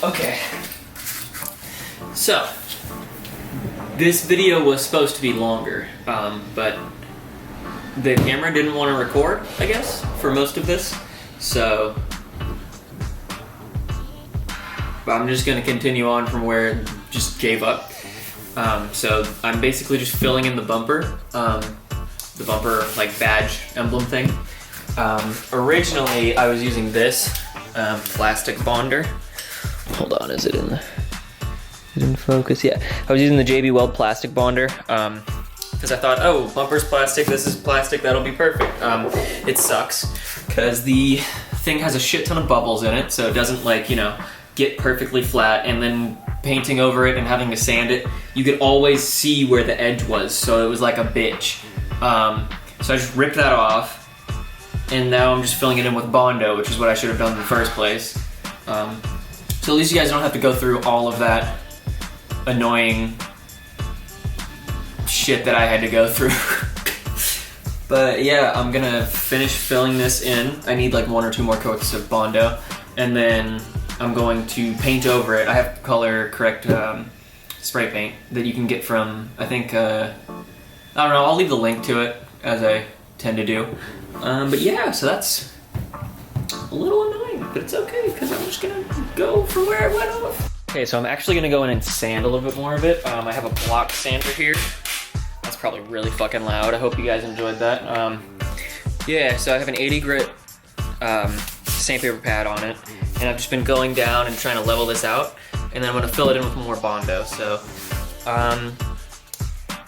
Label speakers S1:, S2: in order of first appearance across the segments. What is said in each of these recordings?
S1: Okay. So, this video was supposed to be longer, but the camera didn't want to record, I guess, for most of this. So, I'm just going to continue on from where it just gave up. So, I'm basically just filling in the bumper like badge emblem thing. Originally, I was using this plastic bonder. Hold on, is it in focus? Yeah, I was using the JakeWell plastic bonder because I thought, oh, bumper's plastic, this is plastic, that'll be perfect. It sucks because the thing has a shit ton of bubbles in it, so it doesn't, like, you know, get perfectly flat, and then painting over it and having to sand it, you could always see where the edge was, so it was like a bitch. So I just ripped that off, and now I'm just filling it in with bondo, which is what I should have done in the first place. So at least you guys don't have to go through all of that annoying shit that I had to go through. But yeah, I'm gonna finish filling this in. I need like 1 or 2 more coats of bondo, and then I'm going to paint over it. I have color correct spray paint that you can get from, I think, I don't know, I'll leave the link to it, as I tend to do. But yeah, so that's a little annoying, but it's okay, because I'm just gonna go from where I went off. Okay, so I'm actually gonna go in and sand a little bit more of it. I have a block sander here. That's probably really fucking loud. I hope you guys enjoyed that. Yeah, so I have an 80 grit sandpaper pad on it, and I've just been going down and trying to level this out, and then I'm gonna fill it in with more bondo. So,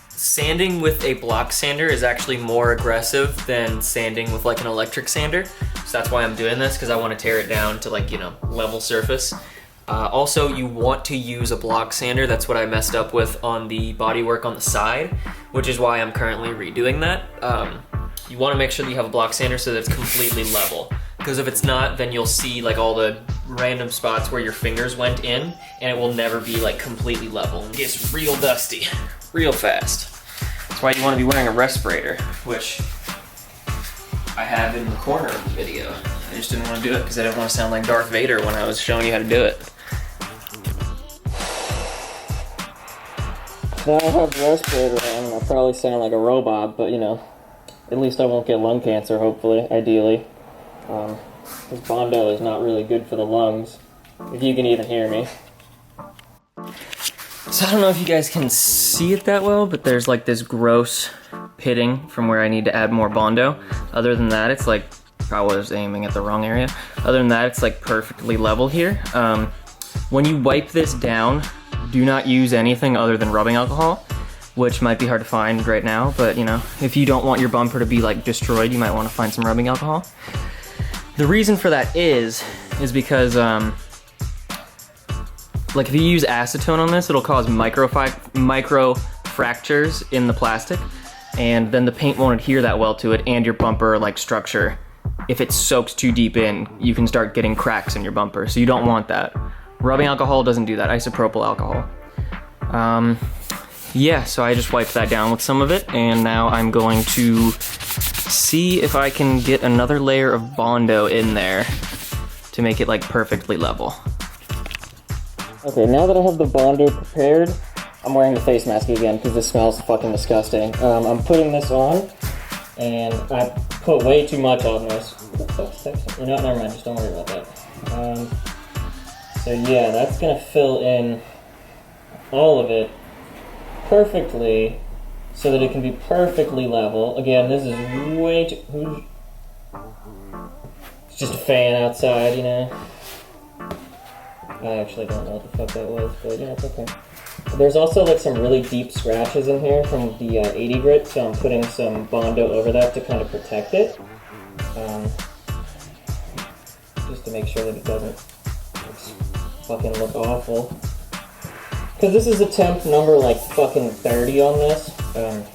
S1: sanding with a block sander is actually more aggressive than sanding with like an electric sander. So that's why I'm doing this, because I want to tear it down to, like, you know, level surface. Also, you want to use a block sander. That's what I messed up with on the bodywork on the side, which is why I'm currently redoing that. You want to make sure that you have a block sander so that it's completely level. Because if it's not, then you'll see like all the random spots where your fingers went in, and it will never be like completely level. It gets real dusty, real fast. That's why you want to be wearing a respirator, which I have in the corner of the video. I just didn't want to do it because I didn't want to sound like Darth Vader when I was showing you how to do it. Now I have the respirator on, I'll probably sound like a robot, but you know, at least I won't get lung cancer, hopefully, ideally. This bondo is not really good for the lungs, if you can even hear me. So I don't know if you guys can see it that well, but there's like this gross pitting from where I need to add more bondo. Other than that, it's like, probably was aiming at the wrong area. Other than that, it's like perfectly level here. When you wipe this down, do not use anything other than rubbing alcohol, which might be hard to find right now, but you know, if you don't want your bumper to be like destroyed, you might want to find some rubbing alcohol. The reason for that is because like if you use acetone on this, it'll cause micro fractures in the plastic, and then the paint won't adhere that well to it, and your bumper like structure, if it soaks too deep in, you can start getting cracks in your bumper, so you don't want that. Rubbing alcohol doesn't do that, isopropyl alcohol. Yeah, so I just wiped that down with some of it, and now I'm going to see if I can get another layer of bondo in there to make it like perfectly level. Okay, now that I have the bondo prepared, I'm wearing the face mask again because this smells fucking disgusting. I'm putting this on, and I put way too much on this. You know what, never mind, just don't worry about that. So yeah, that's gonna fill in all of it perfectly so that it can be perfectly level. Again, this is way too... It's just a fan outside, you know? I actually don't know what the fuck that was, but yeah, it's okay. There's also like some really deep scratches in here from the 80 grit, so I'm putting some bondo over that to kind of protect it. Just to make sure that it doesn't fucking look awful. Because this is attempt number like fucking 30 on this.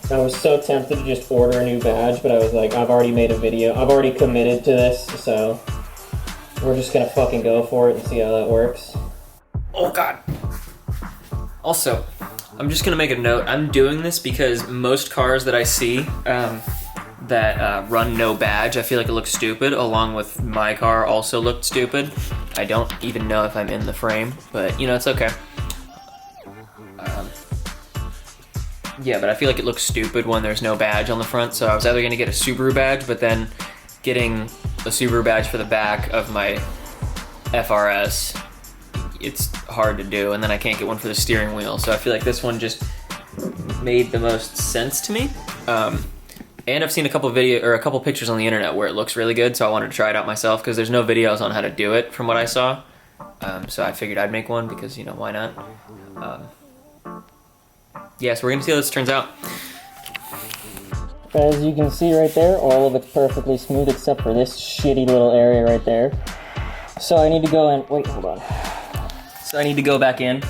S1: I was so tempted to just order a new badge, but I was like, I've already made a video. I've already committed to this, so we're just gonna fucking go for it and see how that works. Oh god. Also, I'm just gonna make a note. I'm doing this because most cars that I see, that run no badge. I feel like it looks stupid, along with my car also looked stupid. I don't even know if I'm in the frame, but you know, it's okay. Yeah, but I feel like it looks stupid when there's no badge on the front, so I was either gonna get a Subaru badge, but then getting a Subaru badge for the back of my FRS, it's hard to do, and then I can't get one for the steering wheel, so I feel like this one just made the most sense to me. And I've seen a couple pictures on the internet where it looks really good, so I wanted to try it out myself because there's no videos on how to do it from what I saw. So I figured I'd make one because, you know, why not? Yeah, so we're gonna see how this turns out.
S2: As you can see right there, all of it's perfectly smooth except for this shitty little area right there. So I need to go and, wait, hold on.
S1: So I need to go back in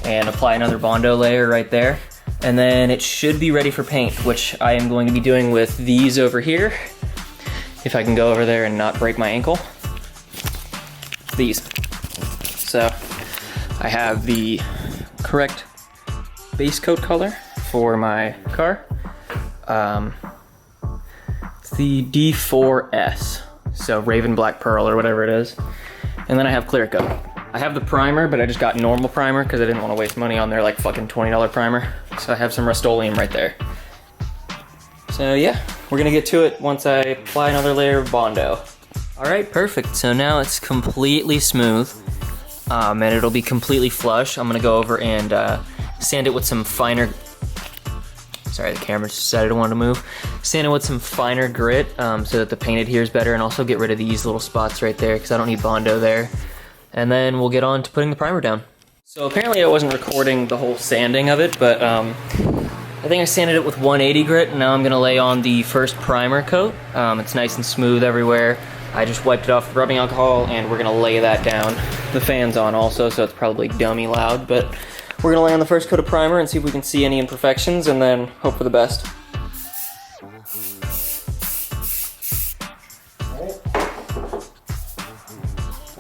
S1: and apply another Bondo layer right there. And then it should be ready for paint, which I am going to be doing with these over here. If I can go over there and not break my ankle. These. So I have the correct base coat color for my car. It's the D4S, so Raven Black Pearl or whatever it is. And then I have clear coat. I have the primer, but I just got normal primer because I didn't want to waste money on their like fucking $20 primer. So I have some Rust-Oleum right there. So yeah, we're gonna get to it once I apply another layer of Bondo. All right, perfect. So now it's completely smooth, and it'll be completely flush. I'm gonna go over and sand it with some finer, sorry, the camera decided it wanted to move. Sand it with some finer grit so that the paint adheres better, and also get rid of these little spots right there because I don't need Bondo there. And then we'll get on to putting the primer down. So apparently I wasn't recording the whole sanding of it, but I think I sanded it with 180 grit, and now I'm gonna lay on the first primer coat. It's nice and smooth everywhere. I just wiped it off with rubbing alcohol, and we're gonna lay that down. The fan's on also, so it's probably dummy loud, but we're gonna lay on the first coat of primer and see if we can see any imperfections, and then hope for the best.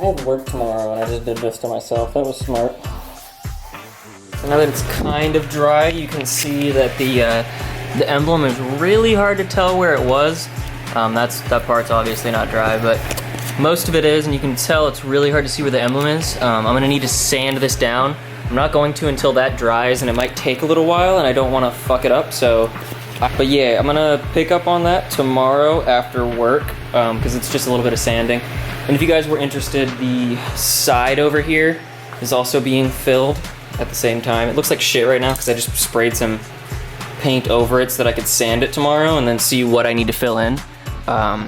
S2: I have work tomorrow and I just did this to myself. That was smart.
S1: So now that it's kind of dry, you can see that the emblem is really hard to tell where it was. That part's obviously not dry, but most of it is, and you can tell it's really hard to see where the emblem is. I'm gonna need to sand this down. I'm not going to until that dries, and it might take a little while, and I don't wanna fuck it up, so. But yeah, I'm gonna pick up on that tomorrow after work, because it's just a little bit of sanding. And if you guys were interested, the side over here is also being filled at the same time. It looks like shit right now because I just sprayed some paint over it so that I could sand it tomorrow and then see what I need to fill in. Yeah,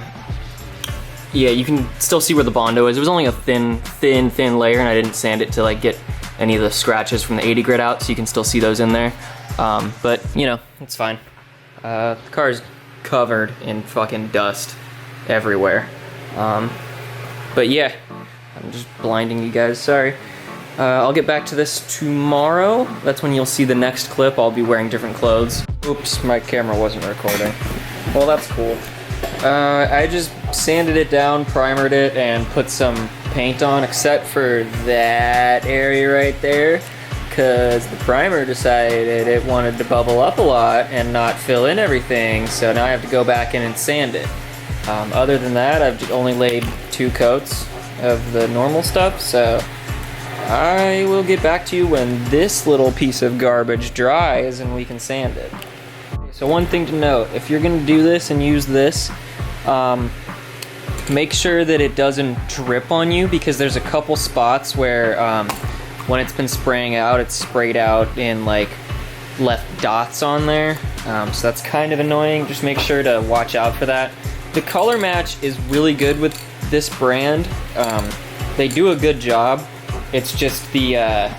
S1: you can still see where the Bondo is. It was only a thin layer, and I didn't sand it to like get any of the scratches from the 80 grit out, so you can still see those in there. But you know, it's fine. The car is covered in fucking dust everywhere. But yeah, I'm just blinding you guys, sorry. I'll get back to this tomorrow. That's when you'll see the next clip. I'll be wearing different clothes. Oops, my camera wasn't recording. Well, that's cool. I just sanded it down, primered it, and put some paint on, except for that area right there, because the primer decided it wanted to bubble up a lot and not fill in everything, so now I have to go back in and sand it. Other than that, I've only laid 2 coats of the normal stuff, so I will get back to you when this little piece of garbage dries and we can sand it. So one thing to note, if you're gonna do this and use this, make sure that it doesn't drip on you, because there's a couple spots where when it's been spraying out, it's sprayed out in like left dots on there. So that's kind of annoying. Just make sure to watch out for that. The color match is really good with this brand. They do a good job. It's just the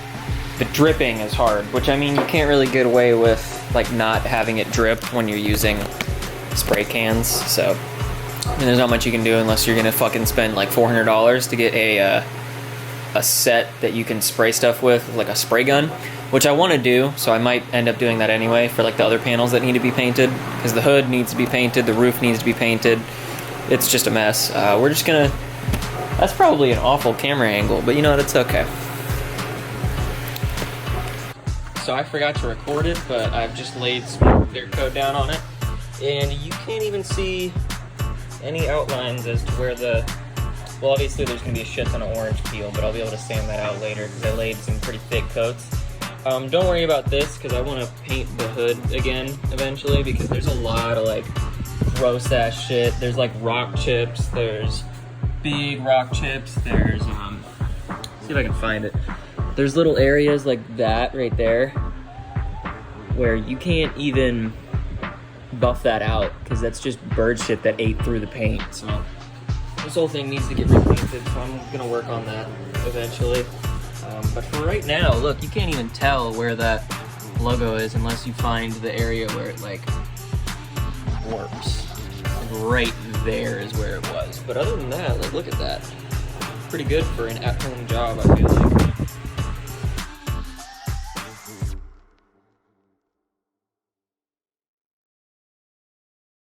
S1: dripping is hard, which I mean, you can't really get away with like not having it drip when you're using spray cans. So I mean, there's not much you can do unless you're gonna fucking spend like $400 to get a set that you can spray stuff with, like a spray gun, which I want to do, so I might end up doing that anyway for like the other panels that need to be painted, because the hood needs to be painted, the roof needs to be painted. It's just a mess. We're just gonna, that's probably an awful camera angle, but you know what, it's okay. So I forgot to record it, but I've just laid some clear coat down on it.
S2: and you can't even see any outlines as to where the, well, obviously there's gonna be a shit ton of orange peel, but I'll be able to sand that out later because I laid some pretty thick coats. Don't worry about this because I want to paint the hood again eventually because there's a lot of like gross ass shit. There's like rock chips, there's big rock chips, there's see if I can find it. There's little areas like that right there where you can't even buff that out because that's just bird shit that ate through the paint. So this whole thing needs to get repainted, so I'm gonna work on that eventually. But for right now, look, you can't even tell where that logo is unless you find the area where it like warps. Like right there is where it was. But other than that, like look at that. Pretty good for an at-home job, I feel like.